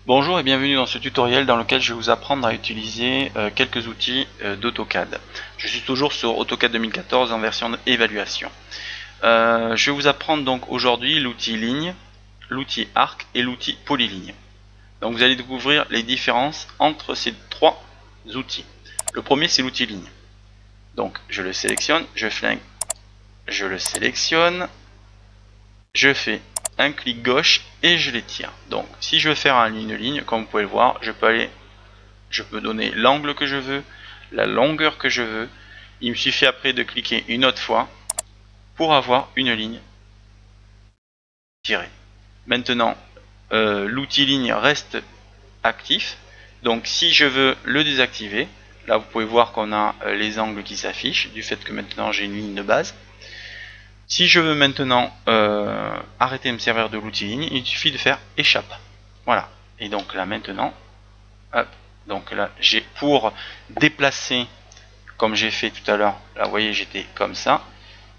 Bonjour et bienvenue dans ce tutoriel dans lequel je vais vous apprendre à utiliser quelques outils d'AutoCAD. Je suis toujours sur AutoCAD 2014 en version d'évaluation. Je vais vous apprendre donc aujourd'hui l'outil ligne, l'outil arc et l'outil polyligne. Donc vous allez découvrir les différences entre ces trois outils. Le premier c'est l'outil ligne. Donc je le sélectionne, je le sélectionne, je fais un clic gauche et je l'étire. Donc si je veux faire une ligne, comme vous pouvez le voir, je peux donner l'angle que je veux, la longueur que je veux. Il me suffit après de cliquer une autre fois pour avoir une ligne tirée. Maintenant, l'outil ligne reste actif. Donc si je veux le désactiver, là vous pouvez voir qu'on a les angles qui s'affichent du fait que maintenant j'ai une ligne de base. Si je veux maintenant arrêter de me servir de l'outil ligne, il suffit de faire échappe. Voilà. Et donc là maintenant, hop, donc là j'ai pour déplacer, comme j'ai fait tout à l'heure, là vous voyez j'étais comme ça,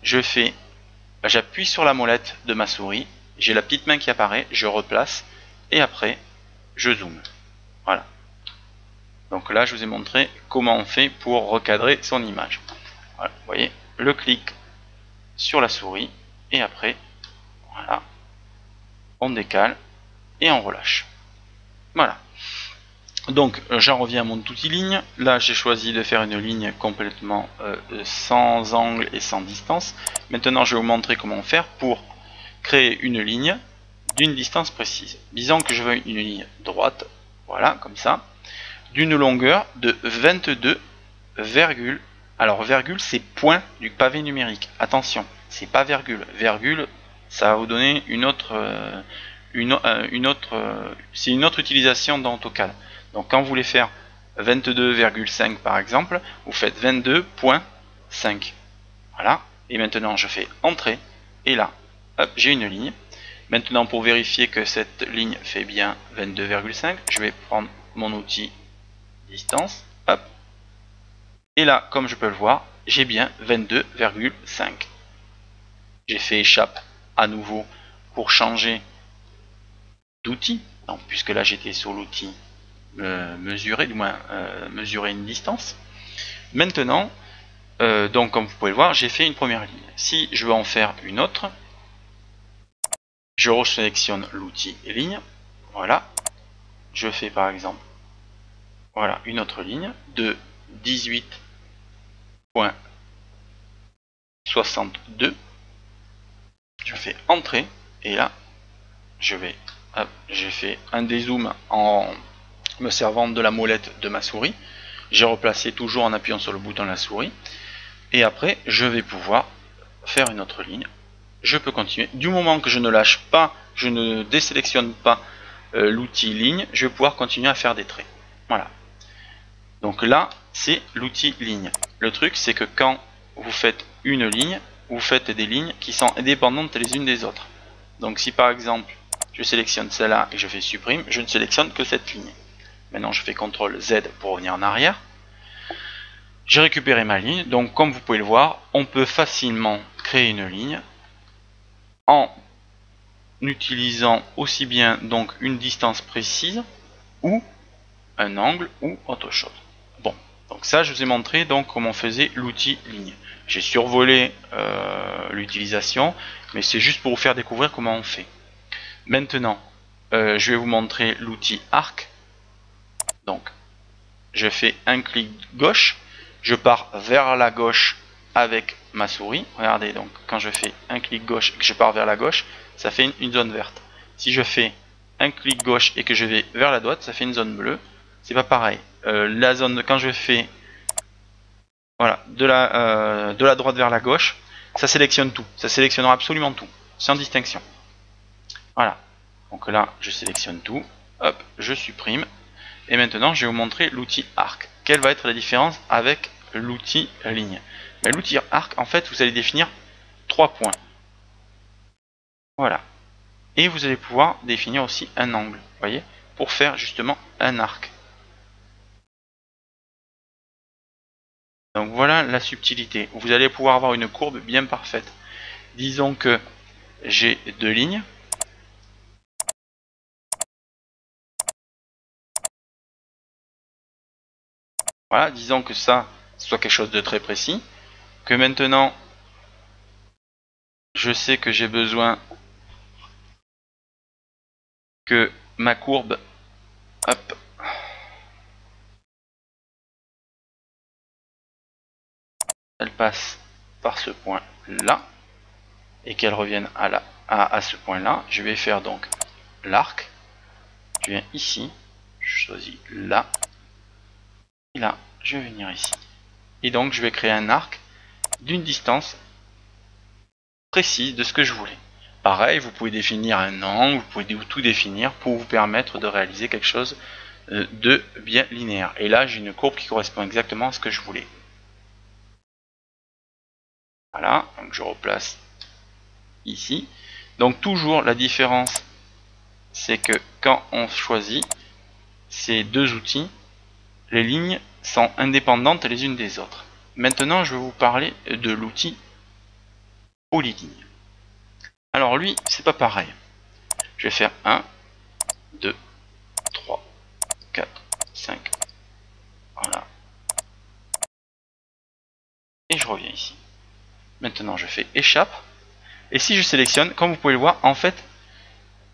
j'appuie sur la molette de ma souris, j'ai la petite main qui apparaît, je replace et après je zoome. Voilà. Donc là je vous ai montré comment on fait pour recadrer son image. Voilà, vous voyez, le clic sur la souris et après voilà, on décale et on relâche. Voilà. Donc j'en reviens à mon outil ligne. Là j'ai choisi de faire une ligne complètement sans angle et sans distance. Maintenant je vais vous montrer comment faire pour créer une ligne d'une distance précise. Disons que je veux une ligne droite, voilà comme ça, d'une longueur de 22, alors virgule c'est point du pavé numérique. Attention, c'est pas virgule. Virgule, ça va vous donner c'est une autre utilisation dans AutoCAD. Donc quand vous voulez faire 22,5 par exemple, vous faites 22.5. Voilà. Et maintenant je fais Entrée. Et là, hop, j'ai une ligne. Maintenant pour vérifier que cette ligne fait bien 22,5, je vais prendre mon outil distance. Hop. Et là, comme je peux le voir, j'ai bien 22,5. J'ai fait échappe à nouveau pour changer d'outil. Puisque là j'étais sur l'outil mesurer, du moins mesurer une distance. Maintenant, donc comme vous pouvez le voir, j'ai fait une première ligne. Si je veux en faire une autre, je resélectionne l'outil ligne. Voilà. Je fais par exemple voilà, une autre ligne de 18.62. Je fais Entrée et là j'ai fait un dézoom en me servant de la molette de ma souris. J'ai replacé toujours en appuyant sur le bouton de la souris. Et après, je vais pouvoir faire une autre ligne. Je peux continuer. Du moment que je ne lâche pas, je ne désélectionne pas l'outil ligne, je vais pouvoir continuer à faire des traits. Voilà. Donc là, c'est l'outil ligne. Le truc, c'est que quand vous faites une ligne, vous faites des lignes qui sont indépendantes les unes des autres. Donc si par exemple, je sélectionne celle-là et je fais supprime, je ne sélectionne que cette ligne. Maintenant, je fais CTRL Z pour revenir en arrière. J'ai récupéré ma ligne. Donc, comme vous pouvez le voir, on peut facilement créer une ligne en utilisant aussi bien donc une distance précise ou un angle ou autre chose. Bon, donc ça, je vous ai montré donc comment on faisait l'outil ligne. J'ai survolé l'utilisation, mais c'est juste pour vous faire découvrir comment on fait. Maintenant, je vais vous montrer l'outil arc. Donc, je fais un clic gauche, je pars vers la gauche avec ma souris. Regardez, donc quand je fais un clic gauche et que je pars vers la gauche, ça fait une zone verte. Si je fais un clic gauche et que je vais vers la droite, ça fait une zone bleue. C'est pas pareil. La zone, quand je fais voilà, de la droite vers la gauche, ça sélectionne tout. Ça sélectionnera absolument tout, sans distinction. Voilà. Donc là, je sélectionne tout. Hop, je supprime. Et maintenant, je vais vous montrer l'outil arc. Quelle va être la différence avec l'outil ligne? L'outil arc, en fait, vous allez définir 3 points. Voilà. Et vous allez pouvoir définir aussi un angle, voyez, pour faire justement un arc. Donc voilà la subtilité. Vous allez pouvoir avoir une courbe bien parfaite. Disons que j'ai deux lignes. Voilà, disons que ça soit quelque chose de très précis. Que maintenant, je sais que j'ai besoin que ma courbe, hop, elle passe par ce point là et qu'elle revienne à ce point là. Je vais faire donc l'arc. Je viens ici, je choisis là et là, je vais venir ici. Et donc je vais créer un arc d'une distance précise de ce que je voulais. Pareil, vous pouvez définir un angle, vous pouvez tout définir pour vous permettre de réaliser quelque chose de bien linéaire. Et là, j'ai une courbe qui correspond exactement à ce que je voulais. Voilà, donc je replace ici. Donc toujours la différence, c'est que quand on choisit ces deux outils, les lignes sont indépendantes les unes des autres. Maintenant, je vais vous parler de l'outil polyligne. Alors lui, c'est pas pareil. Je vais faire 1, 2, 3, 4, 5. Voilà. Et je reviens ici. Maintenant, je fais échappe. Et si je sélectionne, comme vous pouvez le voir, en fait,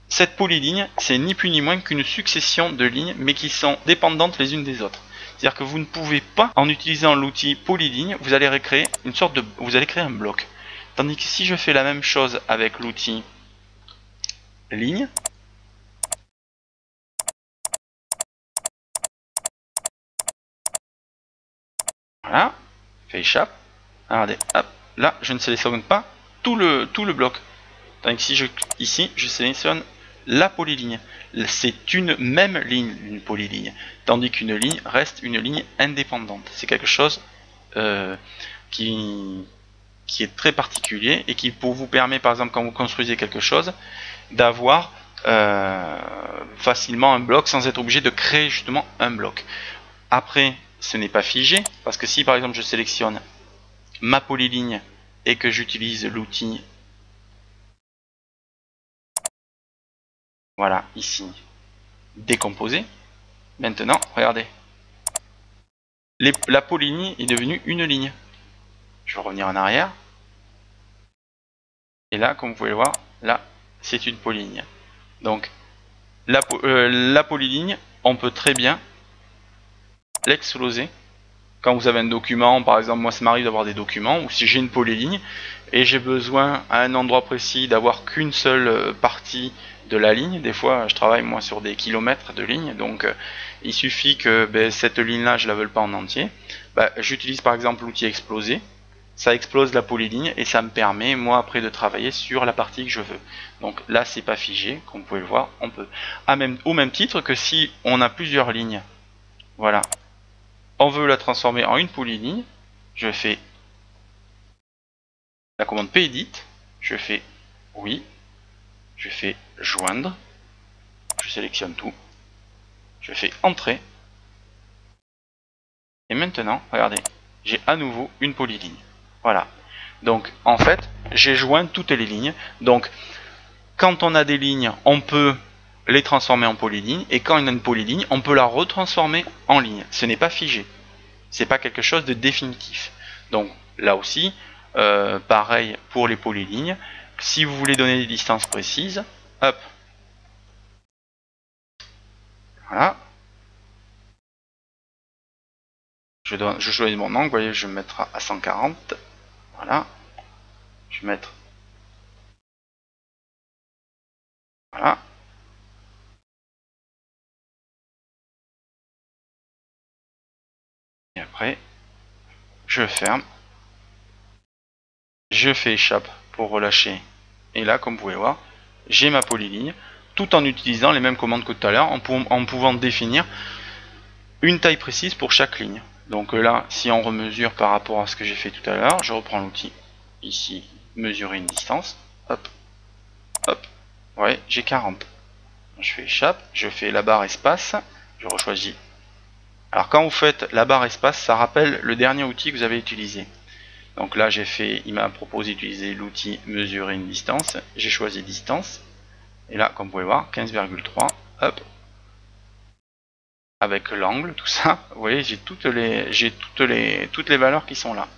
cette polyligne, c'est ni plus ni moins qu'une succession de lignes, mais qui sont dépendantes les unes des autres. C'est-à-dire que vous ne pouvez pas, en utilisant l'outil polyligne, vous allez créer un bloc. Tandis que si je fais la même chose avec l'outil ligne, voilà, fait échappe. Regardez, hop, là, je ne sélectionne pas tout le bloc. Tandis que si ici, je sélectionne la polyligne. C'est une même ligne, une polyligne. Tandis qu'une ligne reste une ligne indépendante. C'est quelque chose qui est très particulier et qui vous permet, par exemple, quand vous construisez quelque chose, d'avoir facilement un bloc sans être obligé de créer justement un bloc. Après, ce n'est pas figé, parce que si par exemple je sélectionne ma polyligne et que j'utilise l'outil, voilà, ici, décomposer, maintenant, regardez, la polyligne est devenue une ligne. Je vais revenir en arrière. Et là, comme vous pouvez le voir, là, c'est une polyligne. Donc, la polyligne, on peut très bien l'exploser. Quand vous avez un document, par exemple, moi ça m'arrive d'avoir des documents, ou si j'ai une polyligne, et j'ai besoin à un endroit précis d'avoir qu'une seule partie de la ligne. Des fois, je travaille moi sur des kilomètres de ligne, donc il suffit que cette ligne-là, je la veuille pas en entier. J'utilise par exemple l'outil exploser. Ça explose la polyligne et ça me permet moi après de travailler sur la partie que je veux. Donc là c'est pas figé, comme vous pouvez le voir, on peut. Au même titre que si on a plusieurs lignes, voilà, on veut la transformer en une polyligne, je fais la commande pedit, je fais oui, je fais joindre, je sélectionne tout, je fais entrer, et maintenant, regardez, j'ai à nouveau une polyligne. Voilà. Donc en fait, j'ai joint toutes les lignes. Donc quand on a des lignes, on peut les transformer en polyligne, et quand on a une polyligne, on peut la retransformer en ligne. Ce n'est pas figé. C'est pas quelque chose de définitif. Donc là aussi, pareil pour les polylignes. Si vous voulez donner des distances précises, hop, voilà. Je choisis mon angle, vous voyez, je vais mettre à 140. Voilà. Je vais mettre. Voilà. Et après, je ferme. Je fais échappe pour relâcher. Et là, comme vous pouvez voir, j'ai ma polyligne, tout en utilisant les mêmes commandes que tout à l'heure, en pouvant définir une taille précise pour chaque ligne. Donc là, si on remesure par rapport à ce que j'ai fait tout à l'heure, je reprends l'outil ici, mesurer une distance, hop, hop, ouais, j'ai 40. Je fais échappe, je fais la barre espace, je rechoisis. Alors quand vous faites la barre espace, ça rappelle le dernier outil que vous avez utilisé. Donc là, il m'a proposé d'utiliser l'outil mesurer une distance, j'ai choisi distance, et là, comme vous pouvez voir, 15,3, hop, avec l'angle, tout ça. Vous voyez, j'ai toutes les valeurs qui sont là.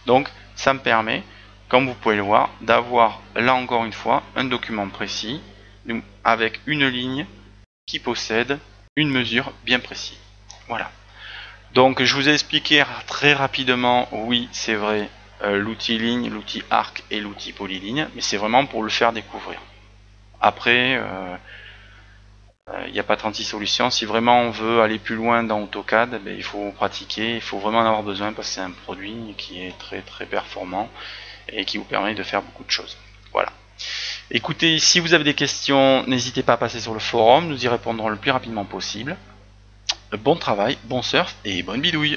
Donc ça me permet, comme vous pouvez le voir, d'avoir là encore une fois un document précis avec une ligne qui possède une mesure bien précise. Voilà. Donc je vous ai expliqué très rapidement, oui c'est vrai, l'outil ligne, l'outil arc et l'outil polyligne, mais c'est vraiment pour le faire découvrir. Après, il n'y a pas 36 solutions. Si vraiment on veut aller plus loin dans AutoCAD, il faut pratiquer, il faut vraiment en avoir besoin parce que c'est un produit qui est très très performant et qui vous permet de faire beaucoup de choses. Voilà. Écoutez, si vous avez des questions, n'hésitez pas à passer sur le forum, nous y répondrons le plus rapidement possible. Bon travail, bon surf et bonne bidouille!